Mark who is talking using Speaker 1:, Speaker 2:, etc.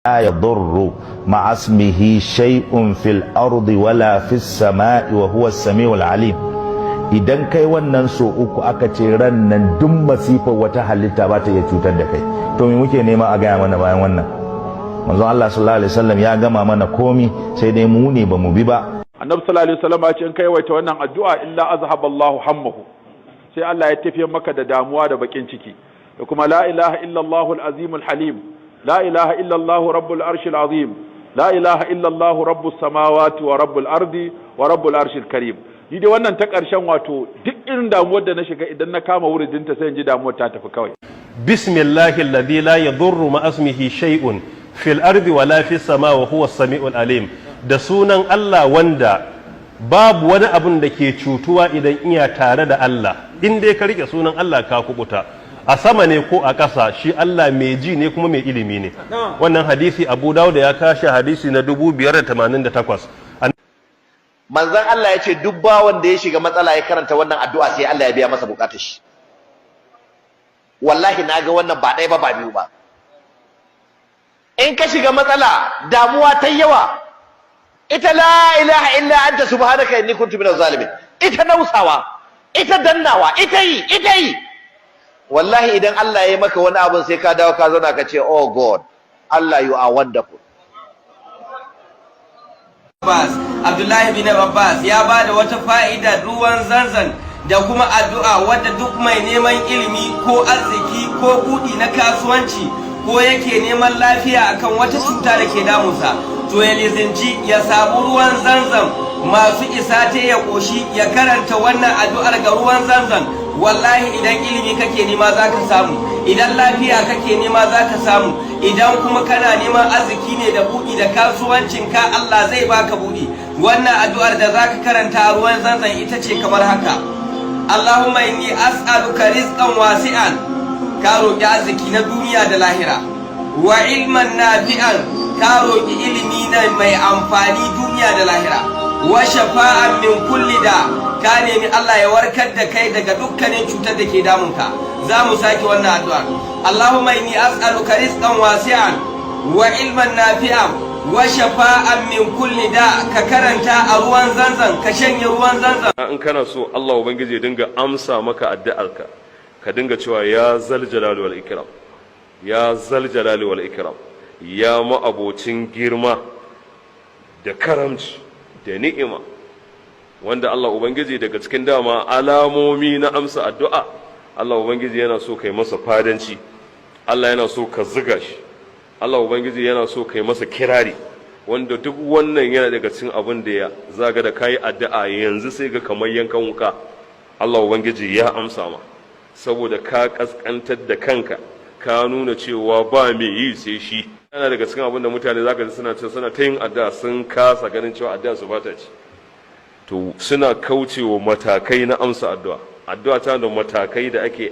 Speaker 1: لا يضر مع اسمه شيء في الأرض ولا في السماء وهو السميع العليم. idan kai wannan so uku aka ce ran nan duk masifar wata halitta ba ta iya cutar da kai, to me muke nema a gaya mana bayan wannan? Manzon Allah sallallahu alaihi wasallam ya gama mana komi, sai dai mu ne ba mu bi ba.
Speaker 2: Annabi sallallahu alaihi wasallam ya ce in kai waita wannan addu'a illa azhaballahu hammahu, sai Allah ya tafiyar maka da damuwa da bakin ciki. Da kuma la ilaha illallahu al-azim al-halim, la ilaha illallahu rabbul arshil azim, la ilaha illallahu rabbus samawati wa rabbul ardi wa rabbul arshil karim. Ni dai wannan ta ƙarshen wato duk irin damuwar da na shiga idan na kama wuridinta sai in ji damuwar ta tafi kawai.
Speaker 3: Bismillahi alladhi la yadurru ma ismihi shay'un fil ardi wa la fis sama wa huwa as-sami'ul alim. Da sunan Allah wanda babu wani abun da ke cutuwa idan iya tare da Allah. In dai ka rike sunan Allah ka kubuta. A sama ne ko a ƙasa, shi Allah mai ji ne kuma mai ilimi ne. Wannan hadisi Abu Dawud ya kashe hadisi na 588.
Speaker 4: Manzon Allah ya ce duk bawan da ya shiga matsala ya karanta wannan addu'a sai Allah ya biya masa bukatar shi. Wallahi na ga wannan ba ɗaya ba ba biyu ba. In ka shiga matsala damuwa ta yawa, ita la ilaha illa anta subhanaka inni kuntu minaz zalimin, ita nausawa, ita dannawa, ita yi. Wallahi idan Allah ya yi maka wani abin sai ka dawo ka zauna ka ce oh God, Allah you are wonderful.
Speaker 5: Abdullahi bin Abbas ya ba da wata fa'ida ruwan zanzan da kuma addu'a wadda duk mai neman ilimi ko arziki ko buɗi na kasuwanci ko yake neman lafiya akan wata cuta da ke damunsa, to ya lizinci ya samu ruwan zanzan masu isa ta ya ƙoshi ya karanta wannan addu'ar ga ruwan zanzan. Wallahi idan ilimi kake nema za ka samu, idan lafiya kake nema za ka samu, idan kuma kana neman arziki ne da buɗi da kasuwancinka Allah zai baka buɗi. Wannan addu'ar da za ka karanta a ruwan zanzan ita ce kamar haka: Allahumma inni as'aluka rizqan wasi'an, ka roƙi arziki na duniya da lahira, wa ilman nafi'an, ka roƙi ilimi na mai amfani duniya da lahira, wa shafa'an min kulli da, ka nemi Allah ya warkar da kai daga dukkanin cutar da ke damunka. Za mu sake wannan addu'a: Allahumma inni as'aluka rizqan wasi'an wa ilman nafi'an wa shafa'an min kulli da. Ka karanta a ruwan zanzan, ka shanye ruwan zanzan.
Speaker 3: In kana so Allah ubangiji ya dinga amsa maka addu'arka, ka dinga cewa ya zal jalali wal ikram, ya zal jalali wal ikram, ya ma'abocin girma da karamci da ni'ima, wanda Allah ubangiji daga cikin dama alamomi na amsa addu'a, Allah ubangiji yana so kai masa fadanci, Allah yana so ka ziga shi, Allah ubangiji yana so kai masa kirari, wanda duk wannan yana daga cikin abin da ya zaga da kai addu'a yanzu sai ga kamar yankan wuka. Allah ubangiji ya amsa ma saboda ka kaskantar da kanka, ka nuna cewa ba mai yi sai shi. Yana daga cikin abin da mutane zaka ji suna ta yin addu'a sun kasa ganin cewa addu'a su bata ci, to suna kaucewa matakai na amsa addu'a. Addu'a ta da matakai da ake